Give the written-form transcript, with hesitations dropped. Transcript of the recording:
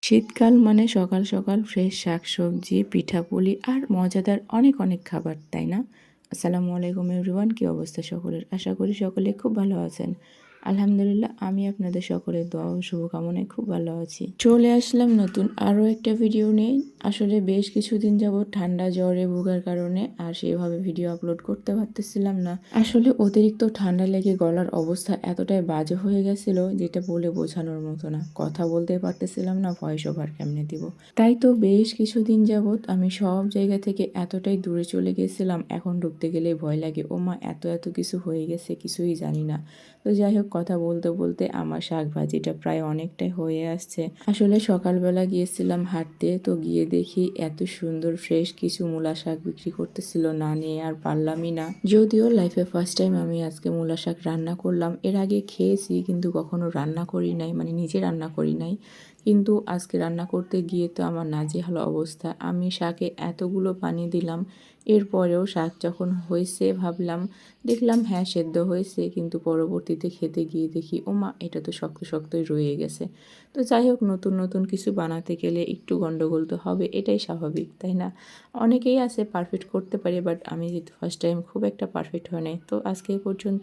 শীতকাল মানে সকাল সকাল ফ্রেশ শাকসবজি, পিঠাপুলি আর মজাদার অনেক অনেক খাবার, তাই না? আসসালামু আলাইকুম এভরিওয়ান, কী অবস্থা সকলের? আশা করি সকলে খুব ভালো আছেন। আলহামদুলিল্লাহ, আমি আপনাদের সকলের দোয়া ও শুভকামনায় খুব ভালো আছি। চলে আসলাম নতুন আরও একটা ভিডিও নিয়ে। আসলে বেশ কিছুদিন যাবৎ ঠান্ডা জ্বরে ভোগার কারণে আর সেভাবে ভিডিও আপলোড করতে পারতেছিলাম না। আসলে অতিরিক্ত ঠান্ডা লেগে গলার অবস্থা এতটাই বাজে হয়ে গেছিল, যেটা বলে বোঝানোর মতো না। কথা বলতে পারতেছিলাম না, ভয়েস ওভার কেমনে দিব। তাই তো বেশ কিছুদিন যাবৎ আমি সব জায়গা থেকে এতটাই দূরে চলে গেছিলাম, এখন ঢুকতে গেলেই ভয় লাগে। ও মা, এত এত কিছু হয়ে গেছে, কিছুই জানি না। তো যাই হোক, কথা বলতে বলতে আমার শাক ভাজিটা প্রায় অনেকটাই হয়ে আসছে। আসলে সকালবেলা গিয়েছিলাম হাঁটতে, তো গিয়ে দেখি এত সুন্দর ফ্রেশ কিছু মূলা শাক বিক্রি করতেছিল, না নিয়ে আর পারলামই না। যদিও লাইফে ফার্স্ট টাইম আমি আজকে মূলা শাক রান্না করলাম। এর আগে খেয়েছি কিন্তু কখনো রান্না করি নাই, মানে নিজে রান্না করি নাই। কিন্তু আজকে রান্না করতে গিয়ে তো আমার নাজেহাল অবস্থা। আমি শাকে এতগুলো পানি দিলাম, এরপরেও শাক যখন হয়েছে ভাবলাম, দেখলাম হ্যাঁ সেদ্ধ হয়েছে, কিন্তু পরবর্তীতে খেতে গিয়ে দেখি ওমা, এটা তো শক্ত শক্তই রয়ে গেছে। তো যাই হোক, নতুন নতুন কিছু বানাতে গেলে একটু গন্ডগোল তো হবে, এটাই স্বাভাবিক, তাই না? অনেকেই আছে পারফেক্ট করতে পারে, বাট আমি যেহেতু ফার্স্ট টাইম, খুব একটা পারফেক্ট হয় নাই। তো আজকে এই পর্যন্ত।